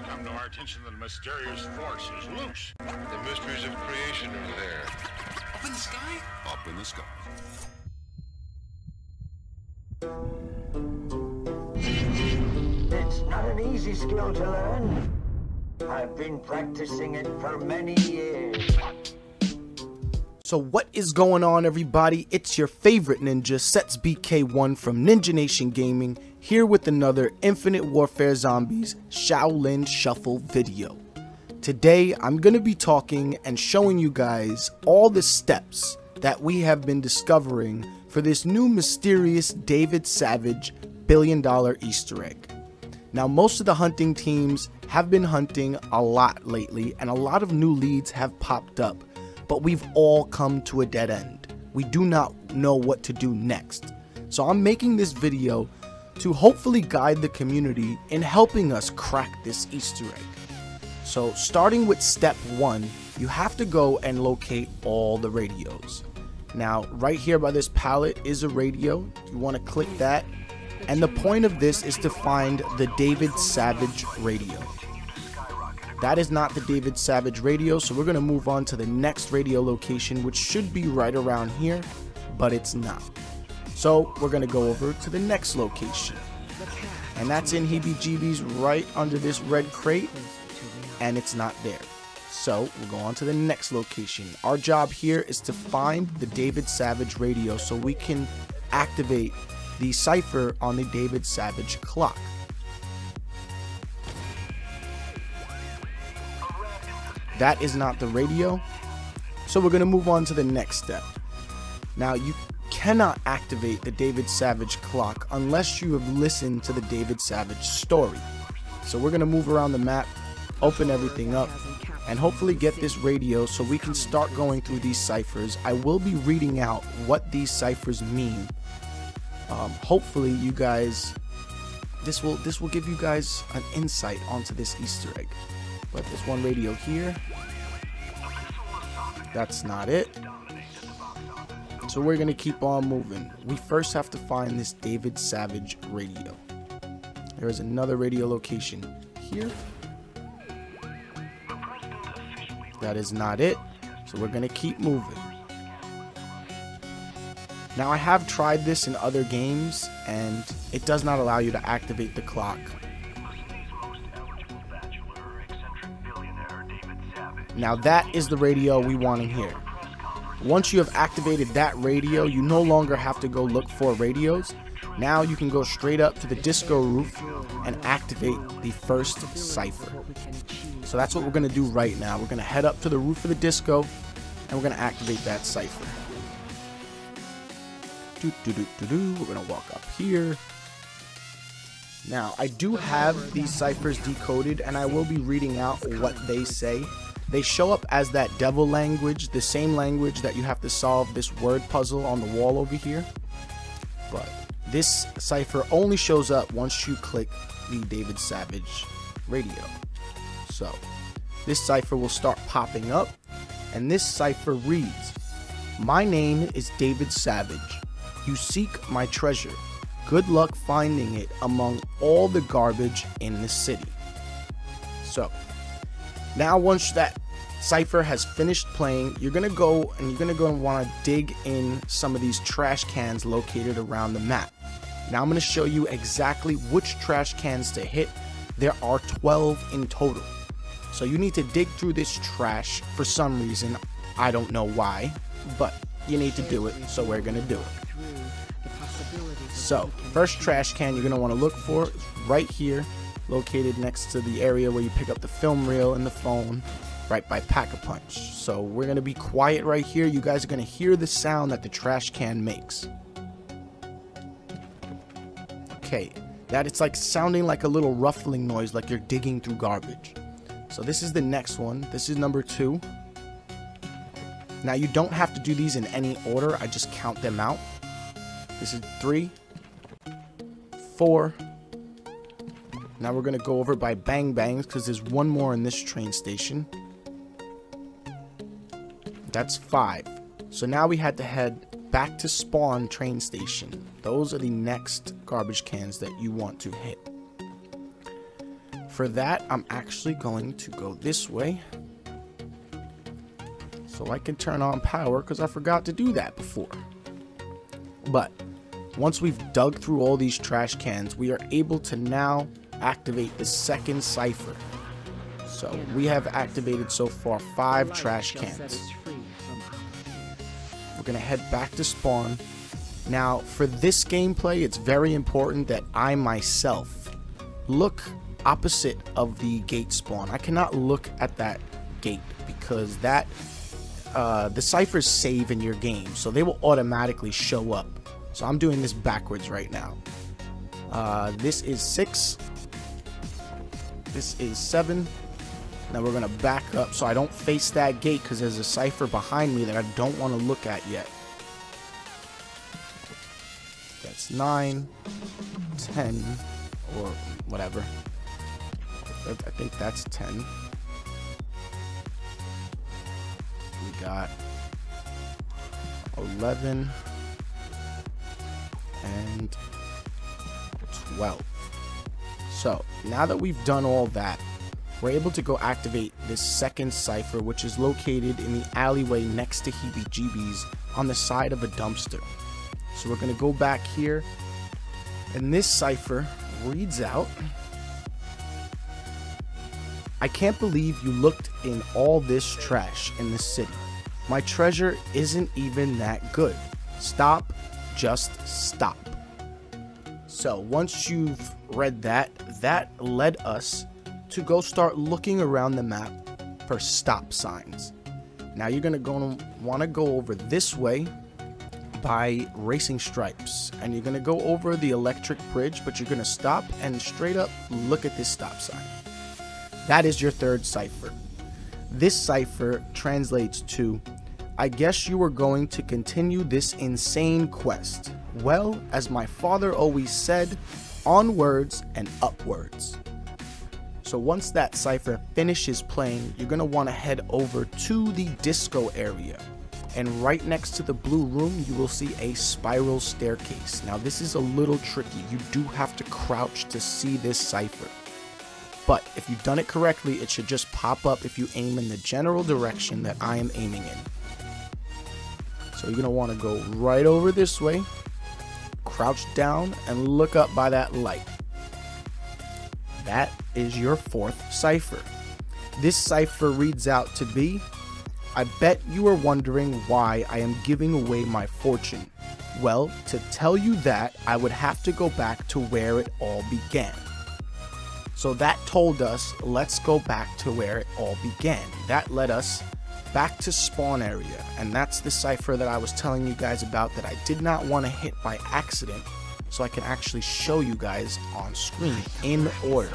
come to our attention that a mysterious force is loose. The mysteries of creation are there. Up in the sky? Up in the sky. It's not an easy skill to learn. I've been practicing it for many years. So what is going on, everybody? It's your favorite ninja, Sets BK1 from Ninja Nation Gaming, here with another Infinite Warfare Zombies Shaolin Shuffle video. Today, I'm going to be talking and showing you guys all the steps that we have been discovering for this new mysterious David Savage $1 billion Easter egg. Now, most of the hunting teams have been hunting a lot lately, and a lot of new leads have popped up. But we've all come to a dead end. We do not know what to do next. So I'm making this video to hopefully guide the community in helping us crack this Easter egg. So starting with step 1, you have to go and locate all the radios. Now right here by this pallet is a radio. You want to click that. And the point of this is to find the David Savage radio. That is not the David Savage radio, so we're going to move on to the next radio location, which should be right around here, but it's not. So we're going to go over to the next location, and that's in Heebie-Jeebies right under this red crate, and it's not there. So we'll go on to the next location. Our job here is to find the David Savage radio so we can activate the cipher on the David Savage clock. That is not the radio, so we're going to move on to the next step. Now, you cannot activate the David Savage clock unless you have listened to the David Savage story. So we're going to move around the map, open everything up, and hopefully get this radio so we can start going through these ciphers. I will be reading out what these ciphers mean. Hopefully you guys, this will give you guys an insight onto this Easter egg. But there's one radio here. That's not it. So we're going to keep on moving. We first have to find this David Savage radio. There is another radio location here. That is not it. So we're going to keep moving. Now I have tried this in other games and it does not allow you to activate the clock. Now that is the radio we want in here. Once you have activated that radio, you no longer have to go look for radios. Now you can go straight up to the disco roof and activate the first cipher. So that's what we're going to do right now. We're going to head up to the roof of the disco and we're going to activate that cipher. We're going to walk up here. Now I do have these ciphers decoded and I will be reading out what they say. They show up as that devil language, the same language that you have to solve this word puzzle on the wall over here. But this cipher only shows up once you click the David Savage radio. So this cipher will start popping up, and this cipher reads, "My name is David Savage. You seek my treasure. Good luck finding it among all the garbage in the city." So now once that cipher has finished playing, you're gonna go and want to dig in some of these trash cans located around the map. Now I'm gonna show you exactly which trash cans to hit. There are 12 in total. So you need to dig through this trash for some reason. I don't know why, but you need to do it, so we're gonna do it. So first trash can you're gonna want to look for is right here, located next to the area where you pick up the film reel and the phone, right by Pack-a-Punch. So we're going to be quiet right here. You guys are going to hear the sound that the trash can makes. Okay, that it's like sounding like a little ruffling noise, like you're digging through garbage. So this is the next one. This is number 2. Now you don't have to do these in any order. I just count them out. This is 3, 4. Now we're going to go over by Bang Bangs because there's one more in this train station. That's 5. So now we had to head back to Spawn train station. Those are the next garbage cans that you want to hit. For that, I'm actually going to go this way, so I can turn on power, because I forgot to do that before. But once we've dug through all these trash cans, we are able to now activate the second cipher. So we have activated so far 5 trash cans. We're going to head back to spawn. Now, for this gameplay, it's very important that I myself look opposite of the gate spawn. I cannot look at that gate, because that the ciphers save in your game, so they will automatically show up. So I'm doing this backwards right now. This is 6. This is 7. Now we're gonna back up so I don't face that gate, because there's a cipher behind me that I don't want to look at yet. That's 9, 10, or whatever. I think that's 10. We got 11 and 12. So now that we've done all that, we're able to go activate this second cipher, which is located in the alleyway next to Heebie-Jeebies on the side of a dumpster. So we're going to go back here, and this cipher reads out, "I can't believe you looked in all this trash in the city. My treasure isn't even that good. Stop, just stop." So once you've read that, that led us to go start looking around the map for stop signs. Now you're gonna want to go over this way by Racing Stripes, and you're gonna go over the electric bridge, but you're gonna stop and straight up look at this stop sign. That is your third cipher. This cipher translates to, "I guess you were going to continue this insane quest. Well, as my father always said, onwards and upwards." So once that cipher finishes playing, you're going to want to head over to the disco area. And right next to the blue room, you will see a spiral staircase. Now this is a little tricky. You do have to crouch to see this cipher. But if you've done it correctly, it should just pop up if you aim in the general direction that I am aiming in. So you're going to want to go right over this way, crouch down, and look up by that light. That is your fourth cipher. This cipher reads out to be, "I bet you are wondering why I am giving away my fortune. Well, to tell you that, I would have to go back to where it all began." So that told us, let's go back to where it all began. That led us back to spawn area, and that's the cipher that I was telling you guys about that I did not want to hit by accident, so I can actually show you guys on screen in order.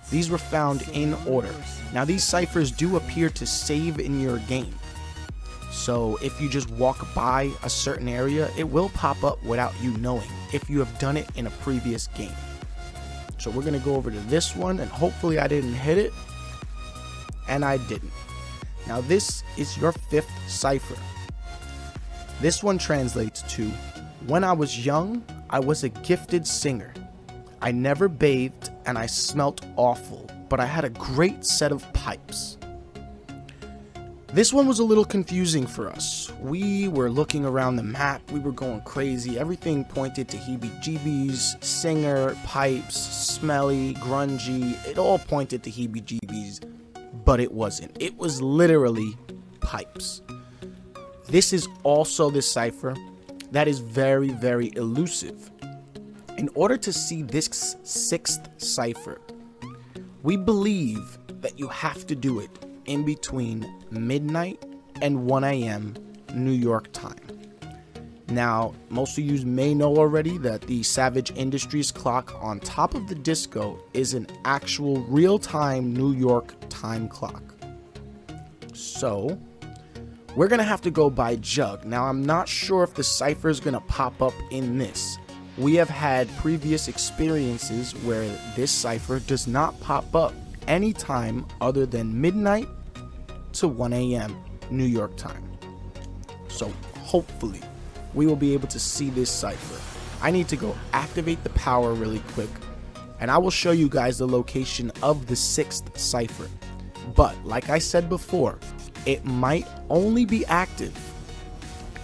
These were found in order. Now these ciphers do appear to save in your game, so if you just walk by a certain area, it will pop up without you knowing if you have done it in a previous game. So we're gonna go over to this one, and hopefully I didn't hit it, and I didn't. Now this is your fifth cipher. This one translates to, "When I was young, I was a gifted singer. I never bathed and I smelt awful, but I had a great set of pipes." This one was a little confusing for us. We were looking around the map, we were going crazy. Everything pointed to Heebie-Jeebies, singer, pipes, smelly, grungy. It all pointed to Heebie-Jeebies, but it wasn't. It was literally pipes. This is also the cipher that is very, very elusive. In order to see this sixth cipher, we believe that you have to do it in between midnight and 1 a.m. New York time. Now, most of you may know already that the Savage Industries clock on top of the disco is an actual real-time New York time clock. So we're gonna have to go by Jug. Now I'm not sure if the cipher is gonna pop up in this. We have had previous experiences where this cipher does not pop up anytime other than midnight to 1 a.m. New York time. So hopefully we will be able to see this cipher. I need to go activate the power really quick, and I will show you guys the location of the 6th cipher. But like I said before, it might only be active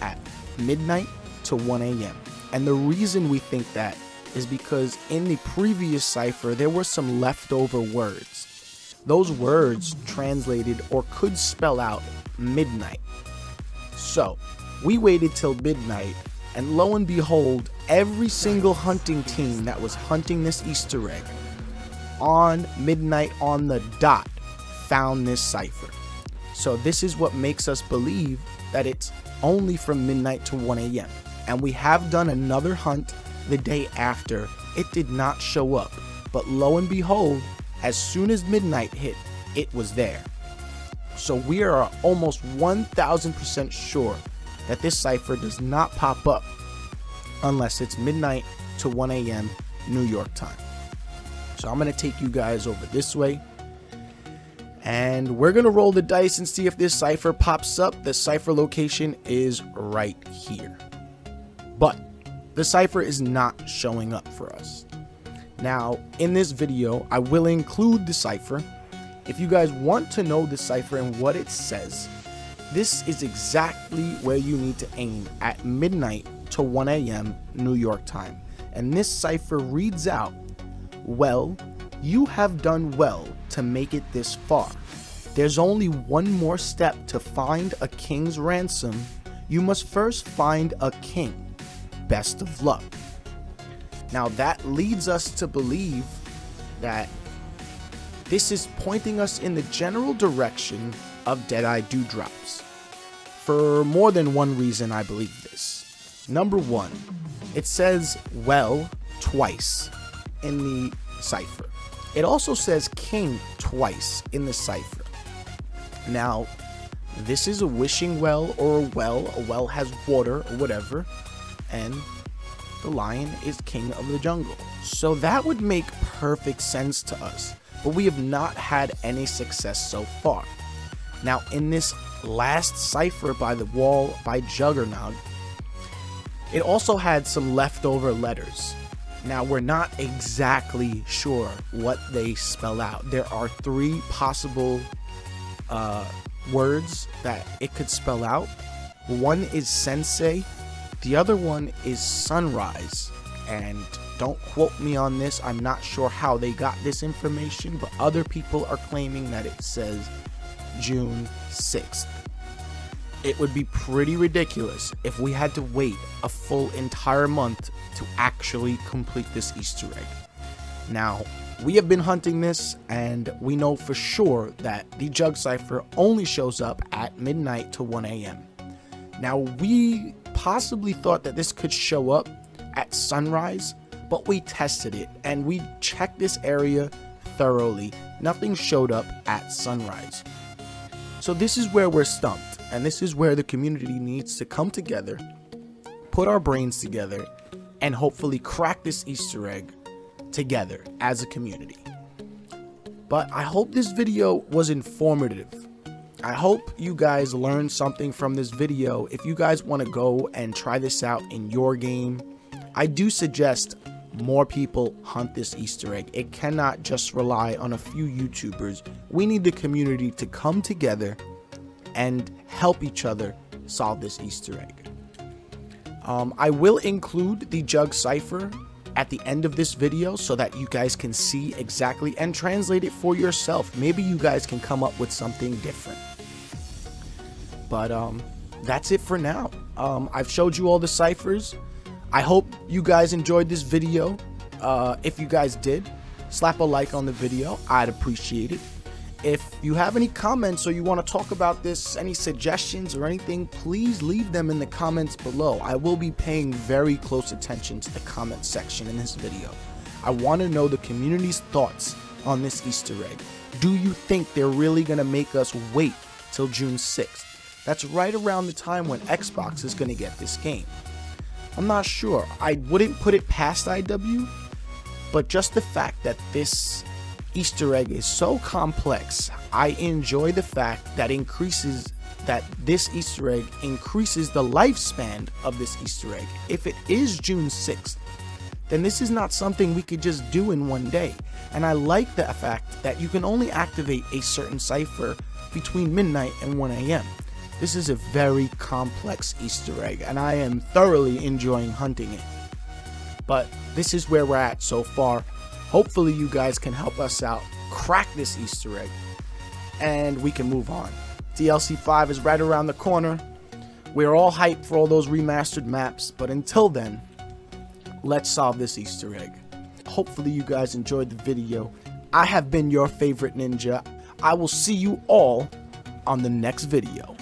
at midnight to 1 a.m. And the reason we think that is because in the previous cipher there were some leftover words. Those words translated or could spell out midnight. So we waited till midnight, and lo and behold, every single hunting team that was hunting this Easter egg on midnight on the dot found this cipher. So this is what makes us believe that it's only from midnight to 1 a.m. And we have done another hunt the day after. It did not show up, but lo and behold, as soon as midnight hit, it was there. So we are almost 1000% sure that this cipher does not pop up unless it's midnight to 1 a.m. New York time. So I'm going to take you guys over this way, and we're going to roll the dice and see if this cipher pops up. The cipher location is right here, but the cipher is not showing up for us. Now, in this video, I will include the cipher. If you guys want to know the cipher and what it says, this is exactly where you need to aim at midnight to 1 a.m. New York time. And this cipher reads out, "Well, you have done well to make it this far. There's only one more step to find a king's ransom. You must first find a king. Best of luck." Now that leads us to believe that this is pointing us in the general direction of Deadeye Dewdrops. For more than one reason I believe this. Number one, it says "well" twice in the cipher. It also says "king" twice in the cipher. Now, this is a wishing well or a well. A well has water or whatever, and the lion is king of the jungle. So that would make perfect sense to us, but we have not had any success so far. Now, in this last cipher by the wall by Juggernaut, it also had some leftover letters. Now, we're not exactly sure what they spell out. There are 3 possible words that it could spell out. One is sensei, the other one is sunrise, and don't quote me on this, I'm not sure how they got this information, but other people are claiming that it says June 6th. It would be pretty ridiculous if we had to wait a full entire month to actually complete this Easter egg. Now, we have been hunting this, and we know for sure that the Jug Cipher only shows up at midnight to 1 a.m. Now, we possibly thought that this could show up at sunrise, but we tested it, and we checked this area thoroughly. Nothing showed up at sunrise. So this is where we're stumped, and this is where the community needs to come together, put our brains together, and hopefully crack this Easter egg together as a community. But I hope this video was informative. I hope you guys learned something from this video. If you guys want to go and try this out in your game, I do suggest more people hunt this Easter egg. It cannot just rely on a few YouTubers. We need the community to come together and help each other solve this Easter egg. I will include the Jug Cipher at the end of this video so that you guys can see exactly and translate it for yourself. Maybe you guys can come up with something different. But that's it for now. I've showed you all the ciphers. I hope you guys enjoyed this video. If you guys did, slap a like on the video. I'd appreciate it. If you have any comments or you want to talk about this, any suggestions or anything, please leave them in the comments below. I will be paying very close attention to the comment section in this video. I want to know the community's thoughts on this Easter egg. Do you think they're really going to make us wait till June 6th? That's right around the time when Xbox is going to get this game. I'm not sure. I wouldn't put it past IW, but just the fact that this Easter egg is so complex, I enjoy the fact that this Easter egg increases the lifespan of this Easter egg. If it is June 6th, then this is not something we could just do in one day. And I like the fact that you can only activate a certain cipher between midnight and 1 AM. This is a very complex Easter egg, and I am thoroughly enjoying hunting it. But this is where we're at so far. Hopefully you guys can help us out, crack this Easter egg, and we can move on. DLC 5 is right around the corner. We're all hyped for all those remastered maps, but until then, let's solve this Easter egg. Hopefully you guys enjoyed the video. I have been your favorite ninja. I will see you all on the next video.